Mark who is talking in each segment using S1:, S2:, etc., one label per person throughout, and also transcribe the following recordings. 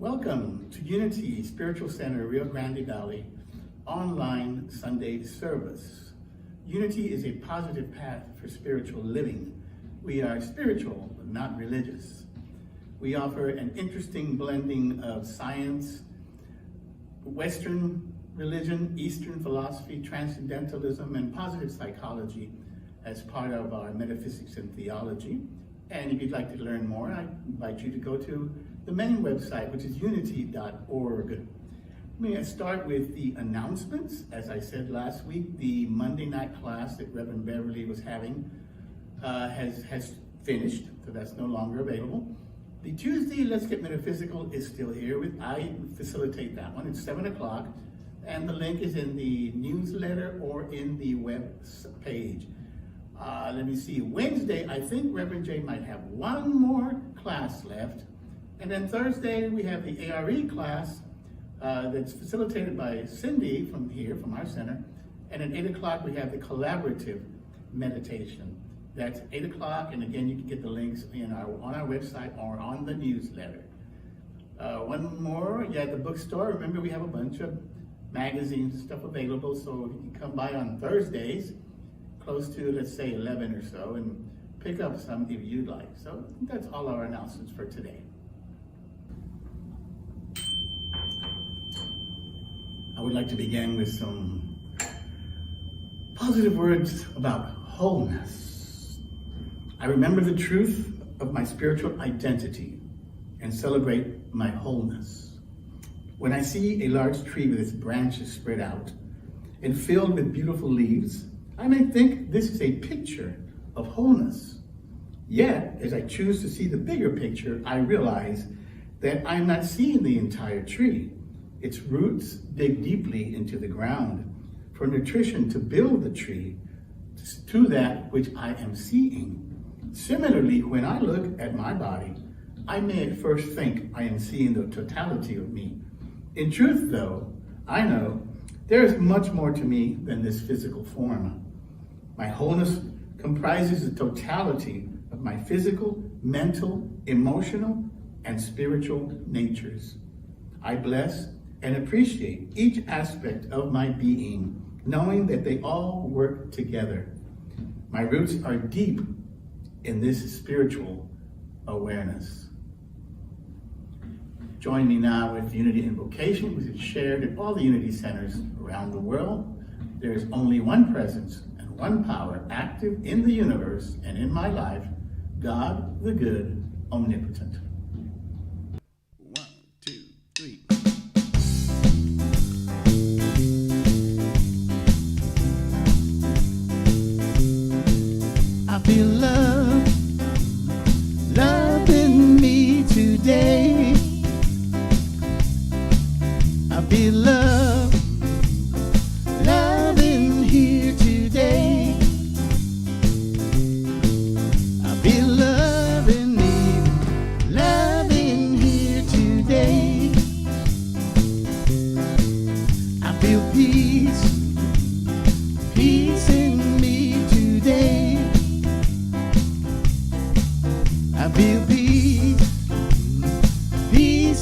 S1: Welcome to Unity Spiritual Center, Rio Grande Valley, online Sunday service. Unity is a positive path for spiritual living. We are spiritual, but not religious. We offer an interesting blending of science, Western religion, Eastern philosophy, transcendentalism, and positive psychology as part of our metaphysics and theology. And if you'd like to learn more, I invite you to go to the main website, which is unity.org. May I start with the announcements? As I said last week, the Monday night class that Reverend Beverly was having has finished, so that's no longer available. The Tuesday Let's Get Metaphysical is still here. I facilitate that one. It's 7 o'clock, and the link is in the newsletter or in the web page. Let me see. Wednesday, I think Reverend J might have one more class left. And then Thursday, we have the ARE class that's facilitated by Cindy from our center. And at 8 o'clock, we have the collaborative meditation. That's 8 o'clock, and again, you can get the links on our website or on the newsletter. One more, the bookstore. Remember, we have a bunch of magazines and stuff available, so you can come by on Thursdays, close to, let's say, 11 or so, and pick up some if you'd like. So that's all our announcements for today. I would like to begin with some positive words about wholeness. I remember the truth of my spiritual identity and celebrate my wholeness. When I see a large tree with its branches spread out and filled with beautiful leaves, I may think this is a picture of wholeness. Yet, as I choose to see the bigger picture, I realize that I'm not seeing the entire tree. Its roots dig deeply into the ground for nutrition to build the tree to that which I am seeing. Similarly, when I look at my body, I may at first think I am seeing the totality of me. In truth, though, I know there is much more to me than this physical form. My wholeness comprises the totality of my physical, mental, emotional, and spiritual natures. I bless and appreciate each aspect of my being, knowing that they all work together. My roots are deep in this spiritual awareness. Join me now with Unity Invocation, which is shared at all the Unity centers around the world. There is only one presence and one power active in the universe and in my life, God, the good, omnipotent. 1, 2, 3. I feel love in me today. I feel love in here today. I feel love in me, love in here today. I feel peace in me today. I feel peace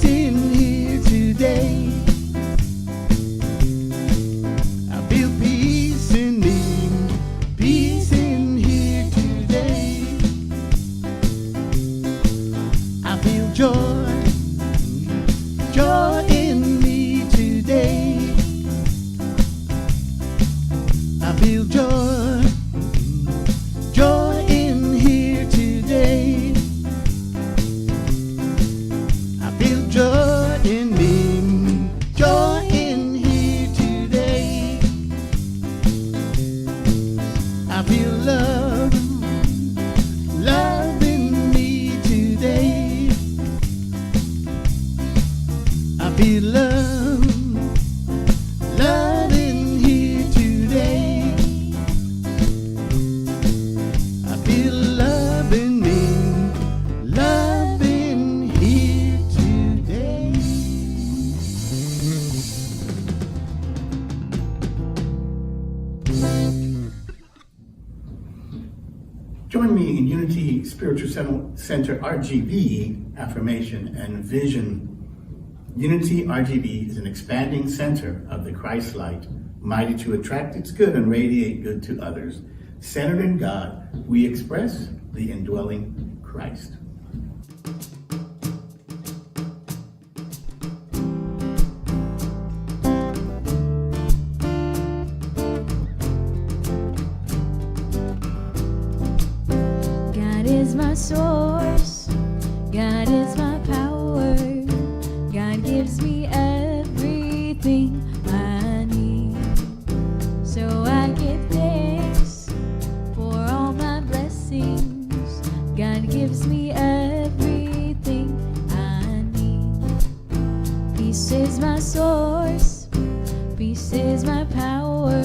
S1: in here today. I feel peace in me, peace in here today. I feel joy in me today. I feel joy in here today. I feel joy in me, joy in here today. I feel love in me today. I feel love in here today. I feel love in me, love in here today. Join me in Unity Spiritual Center RGB affirmation and vision. Unity RGB is an expanding center of the Christ light, mighty to attract its good and radiate good to others. Centered in God, we express the indwelling Christ.
S2: God is my source, God is my power, God gives me everything I need. So I give thanks for all my blessings, God gives me everything I need. Peace is my source, peace is my power,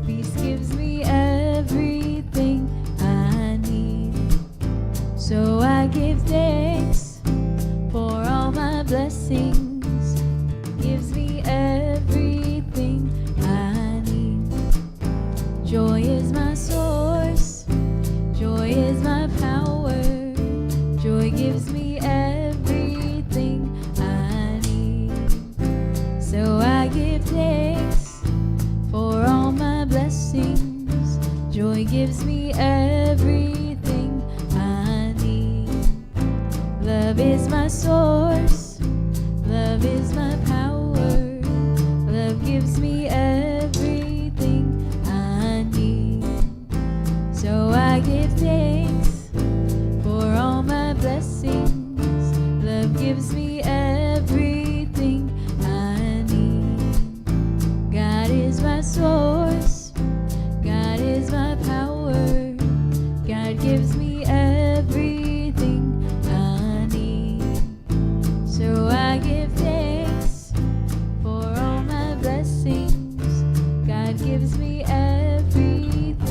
S2: peace gives me everything I need. So I give thanks for all my blessings, gives me everything I need. Joy is my source, joy is my power, joy gives me everything I need. So I give thanks for all my blessings, joy gives me everything I need. Love is my source, love is my power, love gives me everything I need. So I give thanks for all my blessings, love gives me everything I need. God is my source, God is my power, God gives me everything I need. So I give thanks for all my blessings, God gives me everything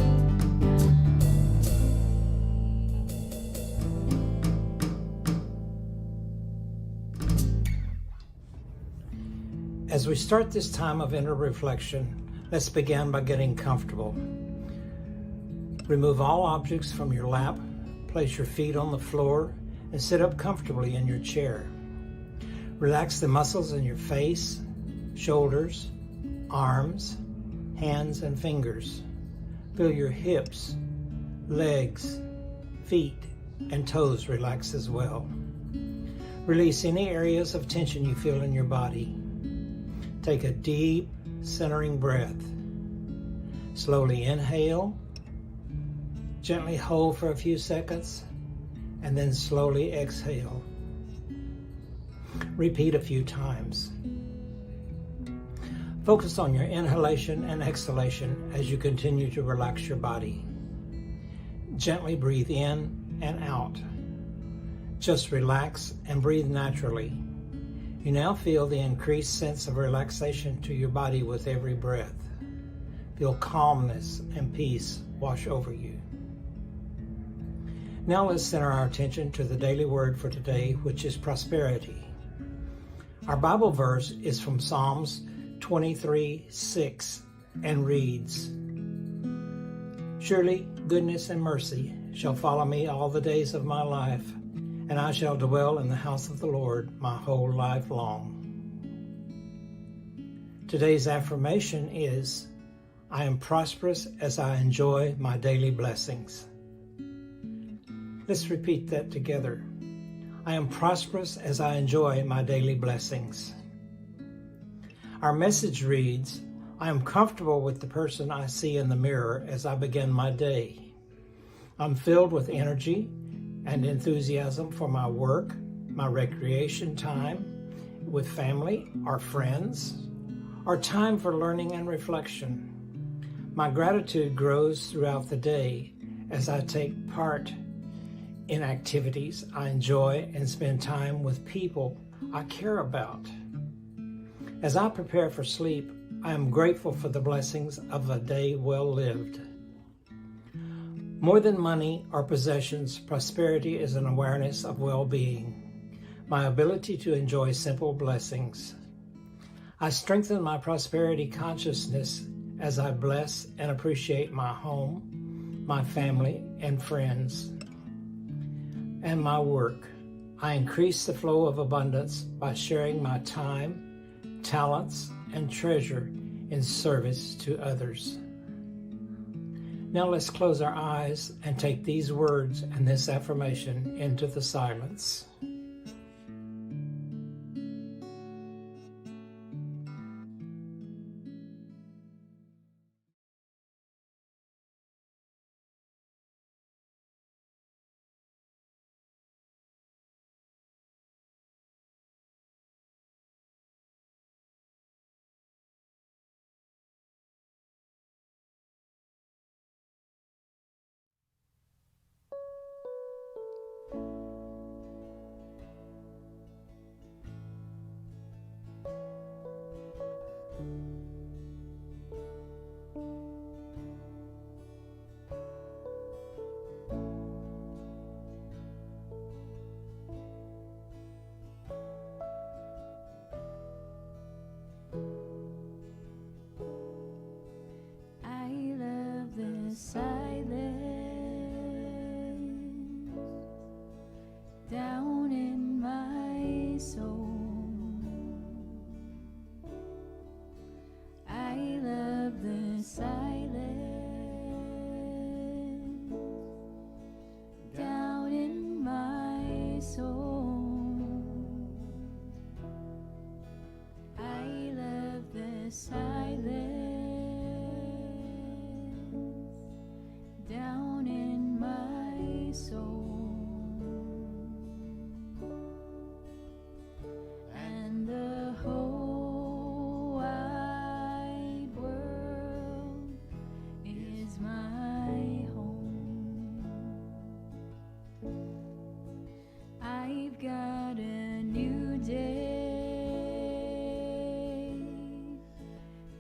S3: As we start this time of inner reflection, let's begin by getting comfortable. Remove all objects from your lap, place your feet on the floor, and sit up comfortably in your chair. Relax the muscles in your face, shoulders, arms, hands, and fingers. Feel your hips, legs, feet, and toes relax as well. Release any areas of tension you feel in your body. Take a deep, centering breath. Slowly inhale, gently hold for a few seconds, and then slowly exhale. Repeat a few times. Focus on your inhalation and exhalation as you continue to relax your body. Gently breathe in and out. Just relax and breathe naturally. You now feel the increased sense of relaxation to your body with every breath. Feel calmness and peace wash over you. Now let's center our attention to the daily word for today, which is prosperity. Our Bible verse is from Psalms 23:6 and reads, "Surely goodness and mercy shall follow me all the days of my life, and I shall dwell in the house of the Lord my whole life long." Today's affirmation is, "I am prosperous as I enjoy my daily blessings." Let's repeat that together. I am prosperous as I enjoy my daily blessings. Our message reads, I am comfortable with the person I see in the mirror as I begin my day. I'm filled with energy and enthusiasm for my work, my recreation time with family or friends, or time for learning and reflection. My gratitude grows throughout the day as I take part in activities I enjoy and spend time with people I care about. As I prepare for sleep, I am grateful for the blessings of a day well lived. More than money or possessions, prosperity is an awareness of well-being, my ability to enjoy simple blessings. I strengthen my prosperity consciousness as I bless and appreciate my home, my family and friends, and my work. I increase the flow of abundance by sharing my time, talents, and treasure in service to others. Now let's close our eyes and take these words and this affirmation into the silence.
S2: I love the silence down in my soul. I love the silence down in my soul. I love the silence down in my soul, and the whole wide world is my home. I've got a new day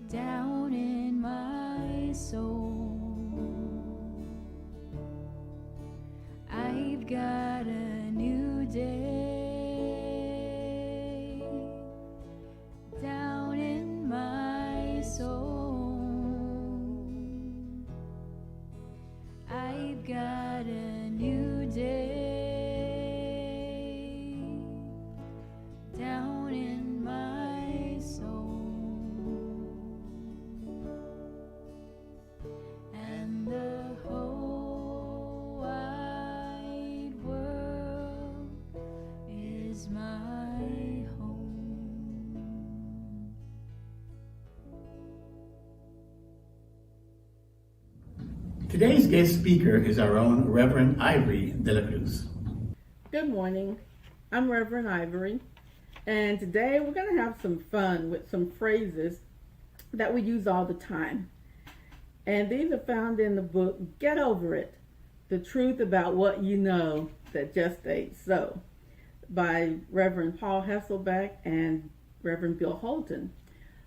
S2: down in my soul. I've got a new day down in my soul. I've got a new day down in my soul, and the whole wide world is my home.
S1: Today's guest speaker is our own Reverend Ivery de la Cruz.
S4: Good morning. I'm Reverend Ivery, and today we're going to have some fun with some phrases that we use all the time. And these are found in the book, Get Over It, The Truth About What You Know That Just Ain't So, by Reverend Paul Hasselbeck and Reverend Bill Holton.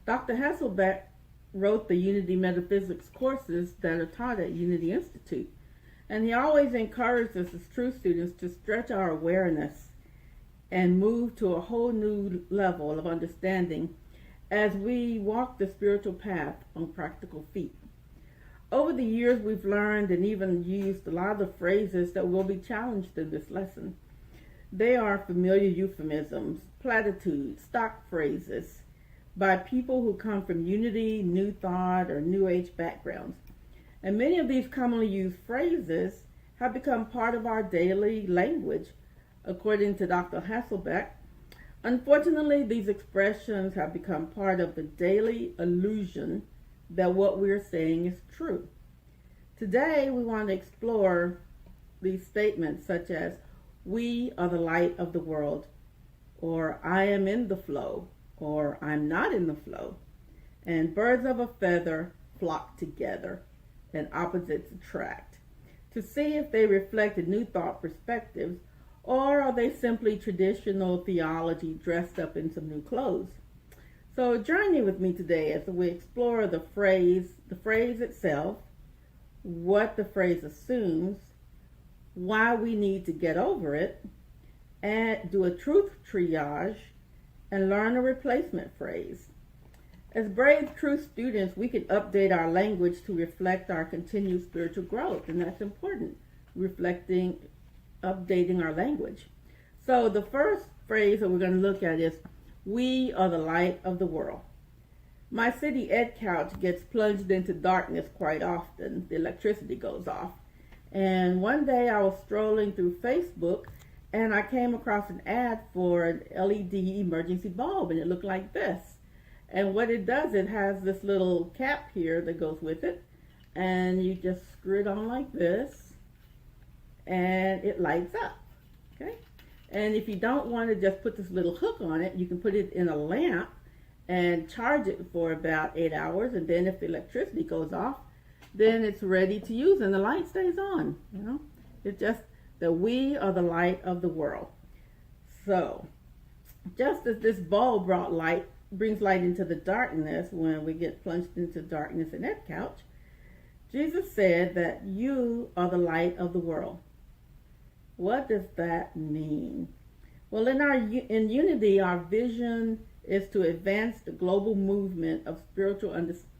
S4: Dr. Hasselbeck wrote the Unity Metaphysics courses that are taught at Unity Institute. And he always encouraged us as true students to stretch our awareness and move to a whole new level of understanding as we walk the spiritual path on practical feet. Over the years, we've learned and even used a lot of the phrases that will be challenged in this lesson. They are familiar euphemisms, platitudes, stock phrases by people who come from Unity, New Thought, or New Age backgrounds. And many of these commonly used phrases have become part of our daily language, according to Dr. Hasselbeck. Unfortunately, these expressions have become part of the daily illusion that what we're saying is true. Today, we want to explore these statements such as, "We are the light of the world," or "I am in the flow," or "I'm not in the flow," and "Birds of a feather flock together," and "Opposites attract," to see if they reflect a new thought perspectives, or are they simply traditional theology dressed up in some new clothes. So journey with me today as we explore the phrase itself, what the phrase assumes, why we need to get over it, and do a truth triage, and learn a replacement phrase. As brave truth students, we can update our language to reflect our continued spiritual growth, and that's important, updating our language. So the first phrase that we're going to look at is, we are the light of the world. My city ed couch gets plunged into darkness quite often. The electricity goes off. And one day I was strolling through Facebook and I came across an ad for an LED emergency bulb, and it looked like this. And what it does, it has this little cap here that goes with it, and you just screw it on like this and it lights up. Okay? And if you don't want to just put this little hook on it, you can put it in a lamp and charge it for about 8 hours, and then if the electricity goes off, then it's ready to use and the light stays on. It's just that we are the light of the world. So just as this bulb brings light into the darkness when we get plunged into darkness in that couch, Jesus said that you are the light of the world. What does that mean? Well, in unity, our vision is to advance the global movement of spiritual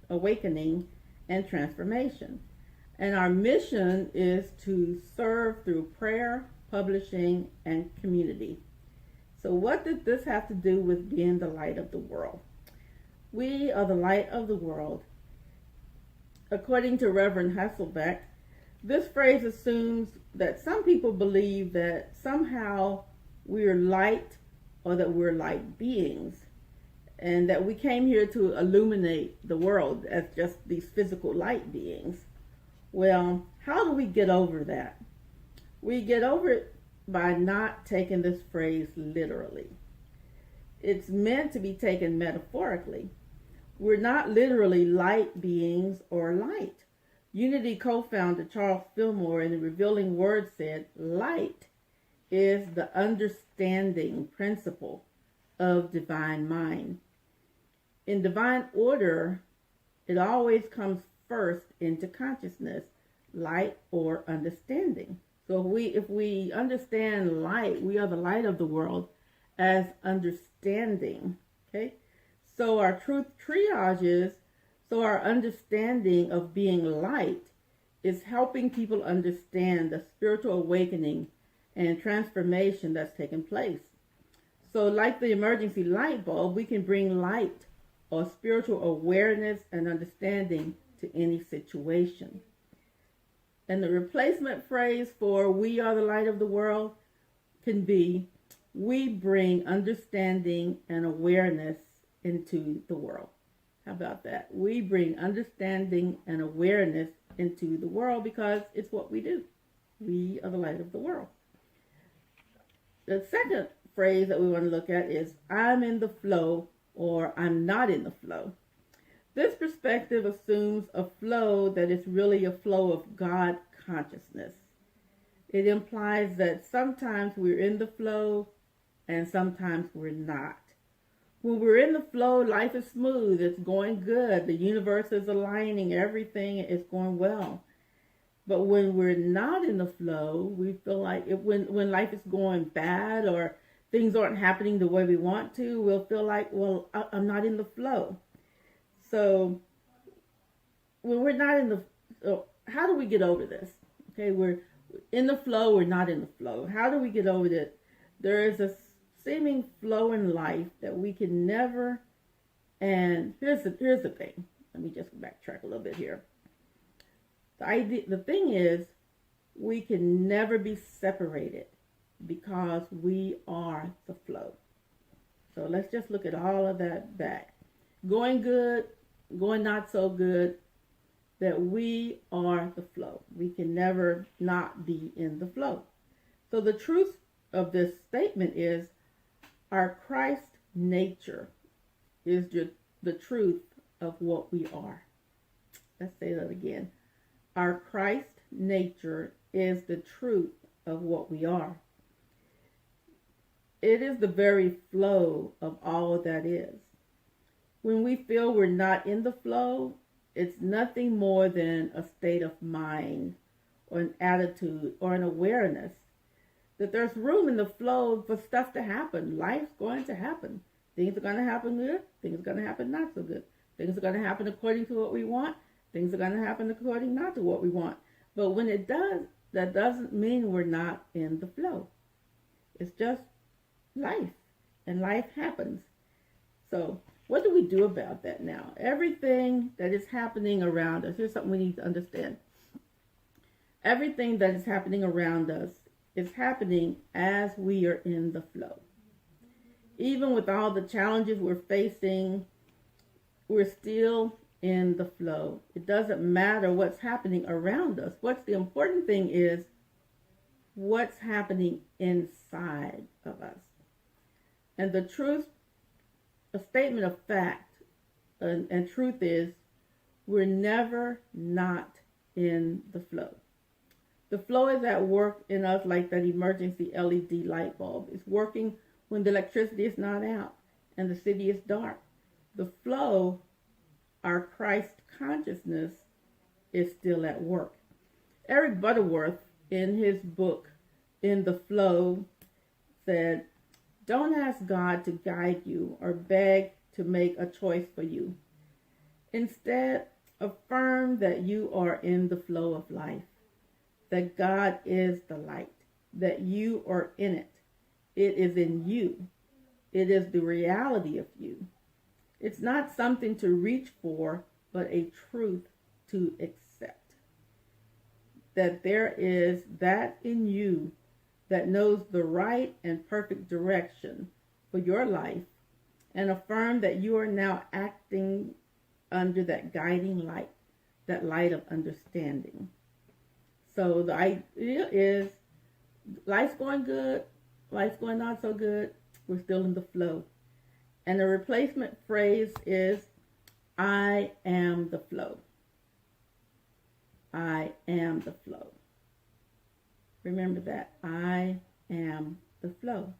S4: awakening and transformation. And our mission is to serve through prayer, publishing, and community. So what does this have to do with being the light of the world? We are the light of the world. According to Reverend Hasselbeck, this phrase assumes that some people believe that somehow we're light, or that we're light beings, and that we came here to illuminate the world as just these physical light beings. Well, how do we get over that? We get over it by not taking this phrase literally. It's meant to be taken metaphorically. We're not literally light beings or light. Unity co-founder Charles Fillmore in the Revealing Word said, light is the understanding principle of divine mind. In divine order, it always comes first into consciousness, light or understanding. So if we understand light, we are the light of the world as understanding. Okay? So our truth triage is, so our understanding of being light is helping people understand the spiritual awakening and transformation that's taken place. So like the emergency light bulb, we can bring light or spiritual awareness and understanding to any situation. And the replacement phrase for we are the light of the world can be, we bring understanding and awareness into the world. How about that? We bring understanding and awareness into the world because it's what we do. We are the light of the world. The second phrase that we want to look at is, I'm in the flow, or I'm not in the flow. This perspective assumes a flow that is really a flow of God consciousness. It implies that sometimes we're in the flow and sometimes we're not. When we're in the flow, life is smooth, it's going good, the universe is aligning, everything is going well. But when we're not in the flow, we feel like when life is going bad or things aren't happening the way we want to, we'll feel like, well, I'm not in the flow. So when we're not in the, how do we get over this? Okay, we're in the flow, we're not in the flow. How do we get over that? There is a seeming flow in life that we can never, and here's the thing. Let me just backtrack a little bit here. The thing is, we can never be separated because we are the flow. So let's just look at all of that back. Going good, going not so good, that we are the flow. We can never not be in the flow. So the truth of this statement is, our Christ nature is the truth of what we are. Let's say that again. Our Christ nature is the truth of what we are. It is the very flow of all that is. When we feel we're not in the flow, it's nothing more than a state of mind or an attitude or an awareness that there's room in the flow for stuff to happen. Life's going to happen. Things are going to happen good. Things are going to happen not so good. Things are going to happen according to what we want. Things are going to happen according not to what we want. But when it does, that doesn't mean we're not in the flow. It's just life, and life happens. So what do we do about that now? Everything that is happening around us, here's something we need to understand. Everything that is happening around us is happening as we are in the flow. Even with all the challenges we're facing, we're still in the flow. It doesn't matter what's happening around us. What's the important thing is what's happening inside of us. And the truth, a statement of fact and truth is we're never not in the flow. The flow is at work in us like that emergency LED light bulb. It's working when the electricity is not out and the city is dark. The flow, our Christ consciousness, is still at work. Eric Butterworth, in his book, In the Flow, said, "Don't ask God to guide you or beg to make a choice for you. Instead, affirm that you are in the flow of life, that God is the light, that you are in it. It is in you. It is the reality of you. It's not something to reach for, but a truth to accept. That there is that in you that knows the right and perfect direction for your life, and affirm that you are now acting under that guiding light, that light of understanding." So the idea is life's going good, life's going not so good, we're still in the flow. And the replacement phrase is, I am the flow. I am the flow. Remember that. I am the flow.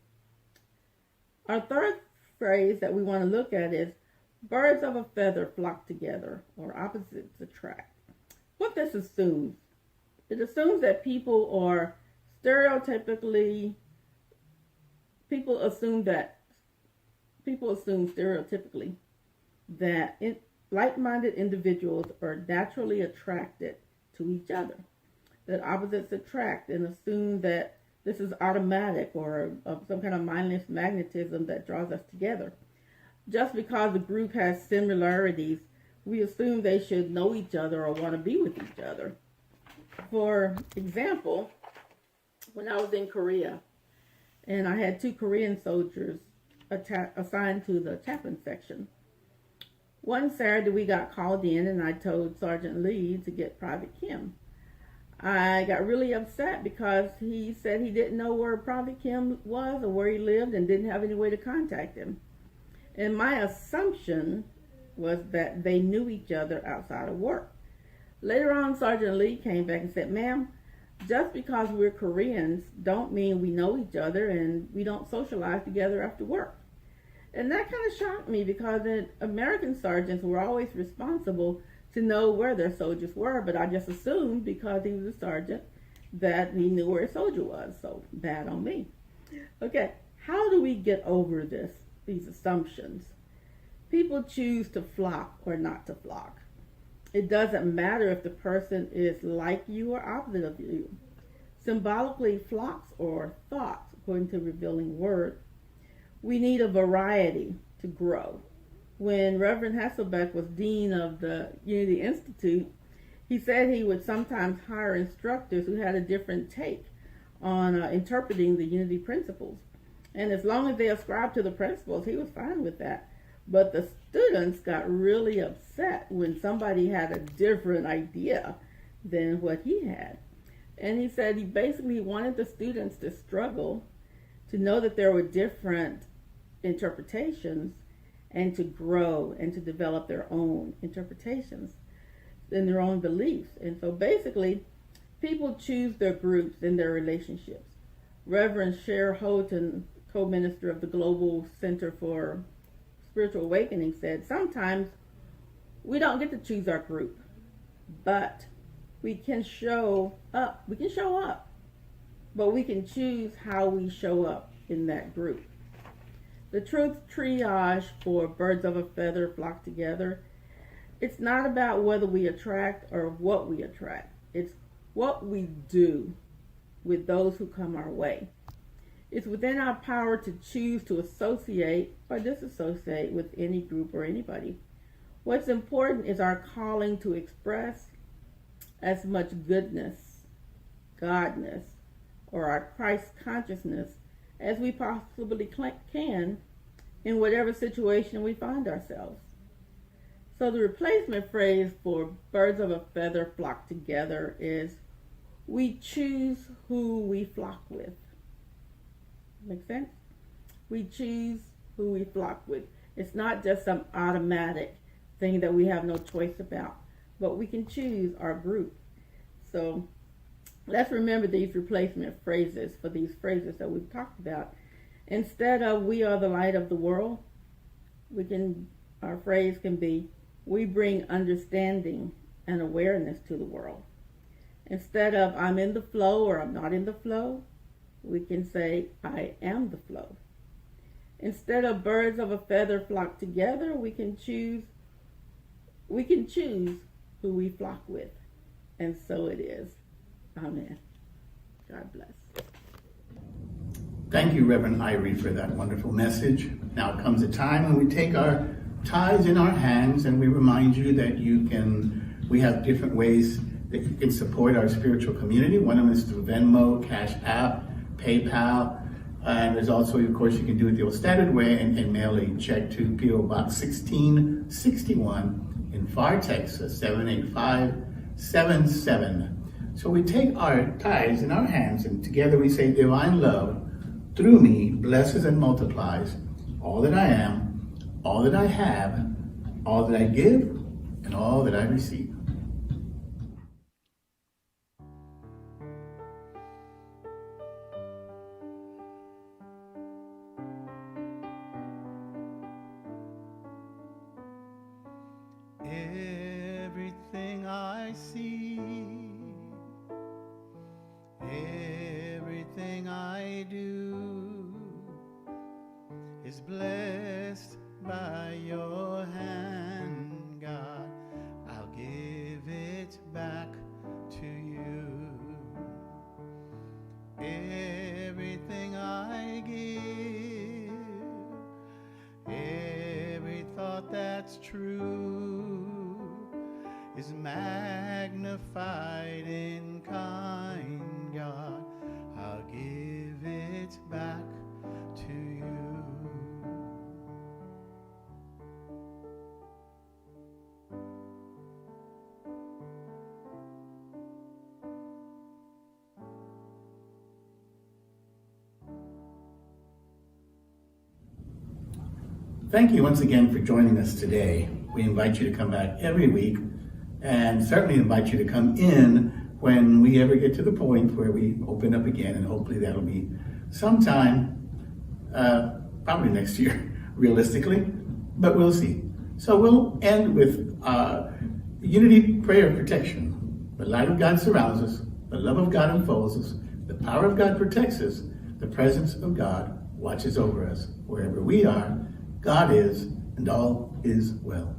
S4: Our third phrase that we want to look at is, birds of a feather flock together, or opposites attract. What this assumes, it assumes that people assume stereotypically that like-minded individuals are naturally attracted to each other, that opposites attract, and assume that this is automatic or of some kind of mindless magnetism that draws us together. Just because the group has similarities, we assume they should know each other or want to be with each other. For example, when I was in Korea, and I had 2 Korean soldiers assigned to the chaplain section. One Saturday we got called in, and I told Sergeant Lee to get Private Kim. I got really upset because he said he didn't know where Private Kim was or where he lived and didn't have any way to contact him. And my assumption was that they knew each other outside of work. Later on, Sergeant Lee came back and said, "Ma'am, just because we're Koreans don't mean we know each other and we don't socialize together after work." And that kind of shocked me because the American sergeants were always responsible to know where their soldiers were, but I just assumed because he was a sergeant that he knew where a soldier was, so bad on me. Okay, how do we get over these assumptions? People choose to flock or not to flock. It doesn't matter if the person is like you or opposite of you. Symbolically, flocks or thoughts, according to Revealing Word. We need a variety to grow. When Reverend Hasselbeck was dean of the Unity Institute, he said he would sometimes hire instructors who had a different take on interpreting the Unity principles. And as long as they ascribed to the principles, he was fine with that. But the students got really upset when somebody had a different idea than what he had. And he said he basically wanted the students to struggle, to know that there were different interpretations, and to grow and to develop their own interpretations and their own beliefs. And so basically, people choose their groups and their relationships. Reverend Cher Houghton, co-minister of the Global Center for Spiritual Awakening, said, "Sometimes we don't get to choose our group, but we can show up. We can show up, but we can choose how we show up in that group." The truth triage for birds of a feather flock together, it's not about whether we attract or what we attract. It's what we do with those who come our way. It's within our power to choose to associate or disassociate with any group or anybody. What's important is our calling to express as much goodness, godness, or our Christ consciousness as we possibly can in whatever situation we find ourselves. So the replacement phrase for birds of a feather flock together is, we choose who we flock with. Make sense? We choose who we flock with. It's not just some automatic thing that we have no choice about, but we can choose our group. So let's remember these replacement phrases for these phrases that we've talked about. Instead of we are the light of the world, our phrase can be, we bring understanding and awareness to the world. Instead of I'm in the flow or I'm not in the flow, we can say I am the flow. Instead of birds of a feather flock together, we can choose who we flock with. And so it is. Amen. God bless.
S1: Thank you, Reverend Ivery, for that wonderful message. Now comes a time when we take our tithes in our hands and we remind you that we have different ways that you can support our spiritual community. One of them is through Venmo, Cash App, PayPal, and there's also, of course, you can do it the old standard way and mail a check to P.O. Box 1661 in Pharr, Texas, 78577. So we take our tithes in our hands and together we say, divine love through me blesses and multiplies all that I am, all that I have, all that I give, and all that I receive.
S5: Everything I see, everything I do is blessed by your hand, God. I'll give it back to you. Everything I give, every thought that's true is magnified in kind, God. I'll give it back to you.
S1: Thank you once again for joining us today. We invite you to come back every week and certainly invite you to come in when we ever get to the point where we open up again, and hopefully that'll be sometime, probably next year, realistically, but we'll see. So we'll end with unity prayer of protection. The light of God surrounds us, the love of God enfolds us, the power of God protects us, the presence of God watches over us. Wherever we are, God is, and all is well.